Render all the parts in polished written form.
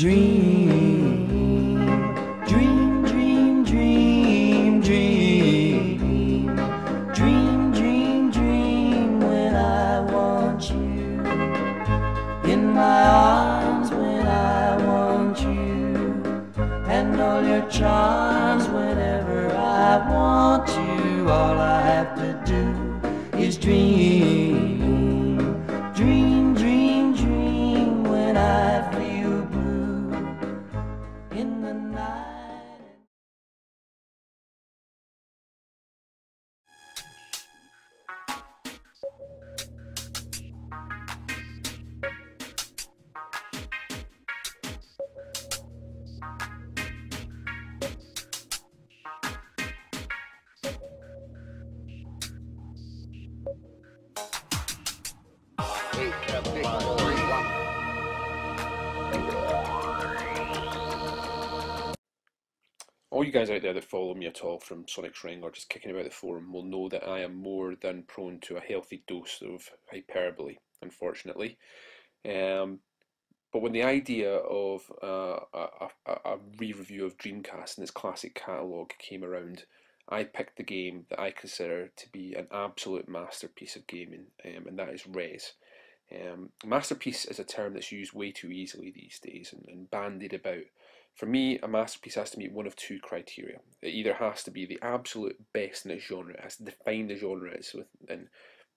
Dream, dream, dream, dream, dream. Dream, dream, dream when I want you. In my arms when I want you. And all your charms whenever I want you. All I have to do is dream. Dream, dream, dream when I feel blue in the night. All you guys out there that follow me at all from Sonic's Ring or just kicking about the forum will know that I am more than prone to a healthy dose of hyperbole, unfortunately. Um, but when the idea of a re-review of Dreamcast and its classic catalogue came around, I picked the game that I consider to be an absolute masterpiece of gaming, and that is Res. Masterpiece is a term that's used way too easily these days and bandied about. For me, a masterpiece has to meet one of two criteria. It either has to be the absolute best in its genre, it has to define the genre it's within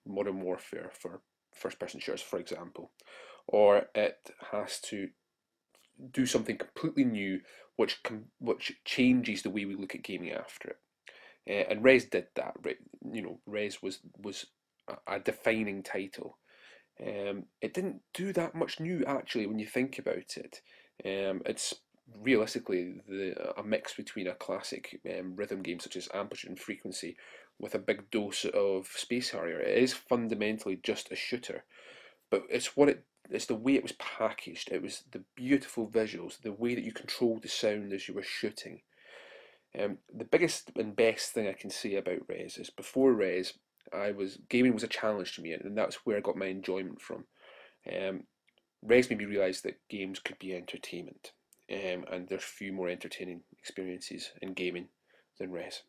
modern warfare for first-person shooters, for example, or it has to do something completely new, which changes the way we look at gaming after it. And Res did that. Res was a defining title. It didn't do that much new actually when you think about it. It's realistically a mix between a classic rhythm game such as Amplitude and Frequency with a big dose of Space Harrier. It is fundamentally just a shooter, but it's the way it was packaged. It was the beautiful visuals, the way that you controlled the sound as you were shooting. The biggest and best thing I can say about Res is before Res, gaming was a challenge to me, and that's where I got my enjoyment from. Um, Res made me realise that games could be entertainment, and there's few more entertaining experiences in gaming than Res.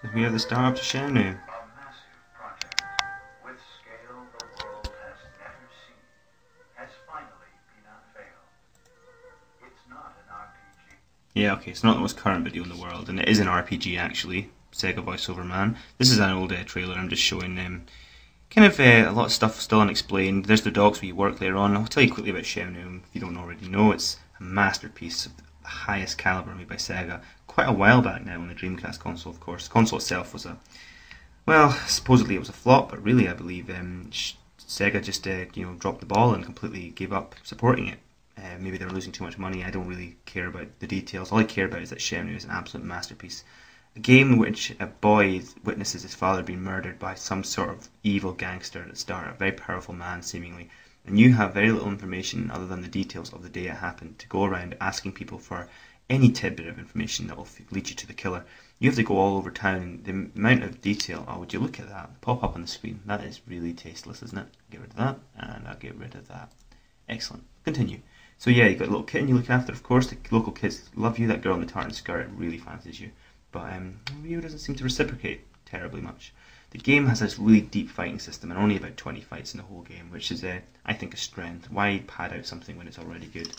So we have the star up to Shenmue. Yeah, okay, it's not the most current video in the world, and it is an RPG actually, Sega VoiceOver Man. This is an old trailer. I'm just showing kind of a lot of stuff still unexplained. There's the dogs where you work later on. I'll tell you quickly about Shenmue if you don't already know. It's a masterpiece of the highest caliber made by Sega. Quite a while back now on the Dreamcast console, of course. The console itself was supposedly it was a flop, but really I believe Sega just dropped the ball and completely gave up supporting it. Maybe they were losing too much money. I don't really care about the details. All I care about is that Shenmue is an absolute masterpiece. A game in which a boy witnesses his father being murdered by some sort of evil gangster at the start, a very powerful man seemingly, and you have very little information other than the details of the day it happened to go around asking people for any tidbit of information that will lead you to the killer. You have to go all over town, and the amount of detail, oh, would you look at that, pop up on the screen, that is really tasteless, isn't it? Get rid of that, and I'll get rid of that. Excellent. Continue. So yeah, you've got a little kitten you look after, of course. The local kids love you. That girl in the tartan skirt really fancies you. But Ryu doesn't seem to reciprocate terribly much. The game has this really deep fighting system and only about 20 fights in the whole game, which is, I think, a strength. Why pad out something when it's already good?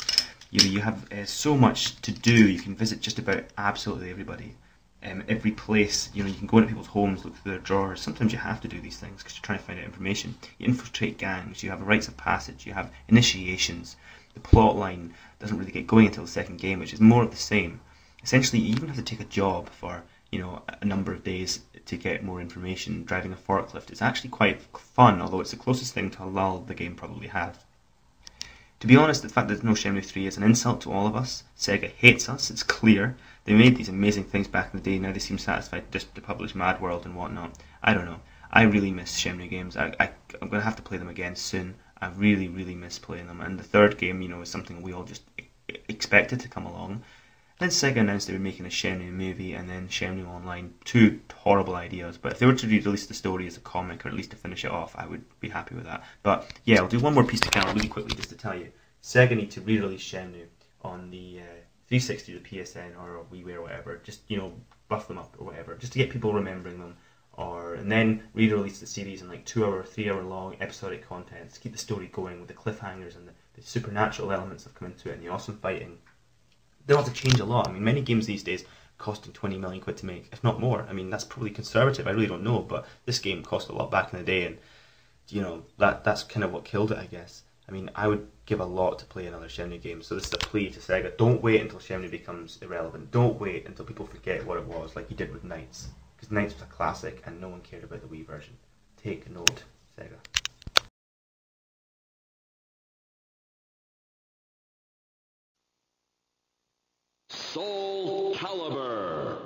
You have so much to do. You can visit just about absolutely everybody. Every place, you can go into people's homes, look through their drawers. Sometimes you have to do these things because you're trying to find out information. You infiltrate gangs, you have rites of passage, you have initiations. The plot line doesn't really get going until the second game, which is more of the same. Essentially, you even have to take a job for a number of days to get more information. Driving a forklift is actually quite fun, although it's the closest thing to a lull the game probably has. To be honest, the fact that there's no Shenmue 3 is an insult to all of us. Sega hates us, it's clear. They made these amazing things back in the day, now they seem satisfied just to publish Mad World and whatnot. I don't know. I really miss Shenmue games. I'm going to have to play them again soon. I really, really miss playing them. And the third game, is something we all just expected to come along. Then Sega announced they were making a Shenmue movie and then Shenmue Online. Two horrible ideas, but if they were to release the story as a comic, or at least to finish it off, I would be happy with that. But yeah, I'll do one more piece of camera really quickly just to tell you. Sega need to re-release Shenmue on the 360, the PSN, or WiiWare or whatever. Just, you know, buff them up or whatever, just to get people remembering them. And then re-release the series in like 2-hour, 3-hour long episodic content to keep the story going with the cliffhangers and the supernatural elements that come into it and the awesome fighting. They'll have to change a lot. I mean, many games these days costing 20 million quid to make, if not more. I mean, that's probably conservative. I really don't know, but this game cost a lot back in the day, and you know that's kind of what killed it, I guess. I mean, I would give a lot to play another Shenmue game. So this is a plea to Sega: don't wait until Shenmue becomes irrelevant. Don't wait until people forget what it was, like you did with Knights, because Knights was a classic and no one cared about the Wii version. Take note, Sega. Soul Calibur.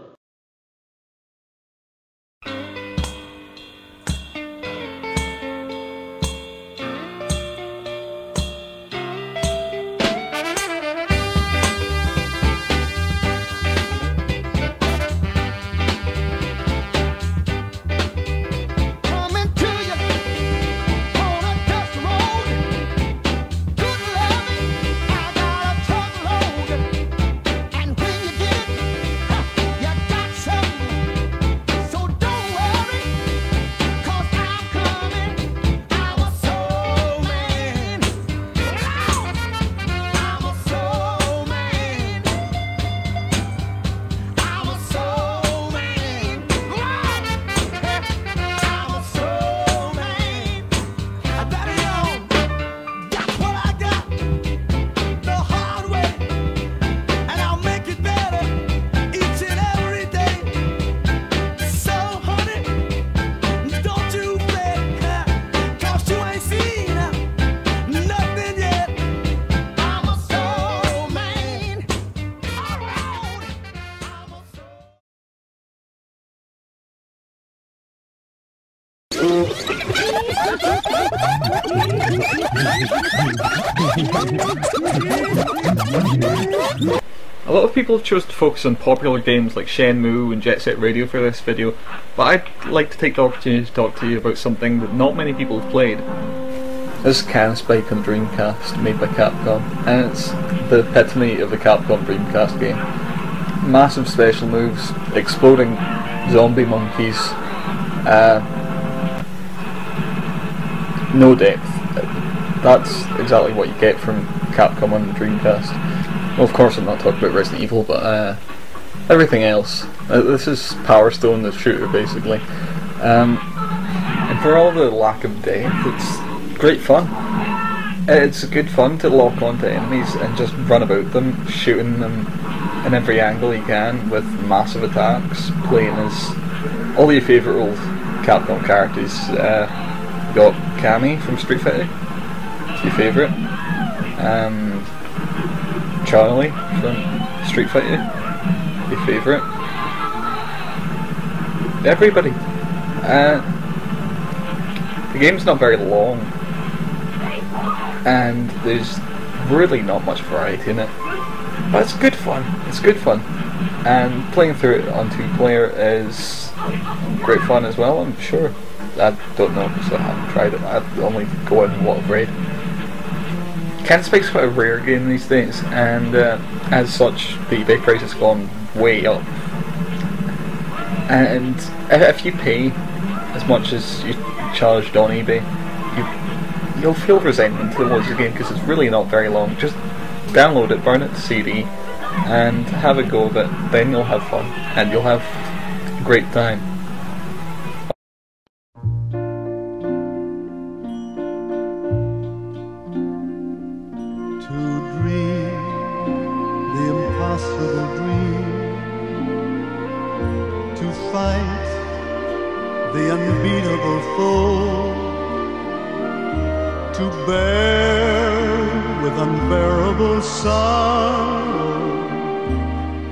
A lot of people have chosen to focus on popular games like Shenmue and Jet Set Radio for this video, but I'd like to take the opportunity to talk to you about something that not many people have played. This is Can Spike on Dreamcast, made by Capcom, and it's the epitome of a Capcom Dreamcast game. Massive special moves, exploding zombie monkeys, no depth. That's exactly what you get from Capcom on the Dreamcast. Well, of course I'm not talking about Resident Evil, but everything else. This is Power Stone, the shooter, basically. And for all the lack of depth, it's great fun. It's good fun to lock onto enemies and just run about them, shooting them in every angle you can with massive attacks, playing as all your favourite old Capcom characters. You got Cammy from Street Fighter, it's your favourite. Charlie from Street Fighter, your favourite. Everybody. The game's not very long, and there's really not much variety in it, but it's good fun. It's good fun, and playing through it on 2-player is great fun as well. I'm sure. I don't know because I haven't tried it. I've only go on what I've read. Can Spike's quite a rare game these days, and as such, the eBay price has gone way up. And if you pay as much as you charged on eBay, you'll feel resentment towards the game because it's really not very long. Just download it, burn it to CD, and have a go of it. Then you'll have fun, and you'll have a great time. The unbeatable foe, to bear with unbearable sorrow,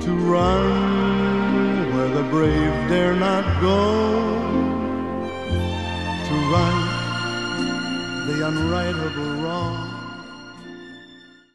to run where the brave dare not go, to right the unrightable wrong.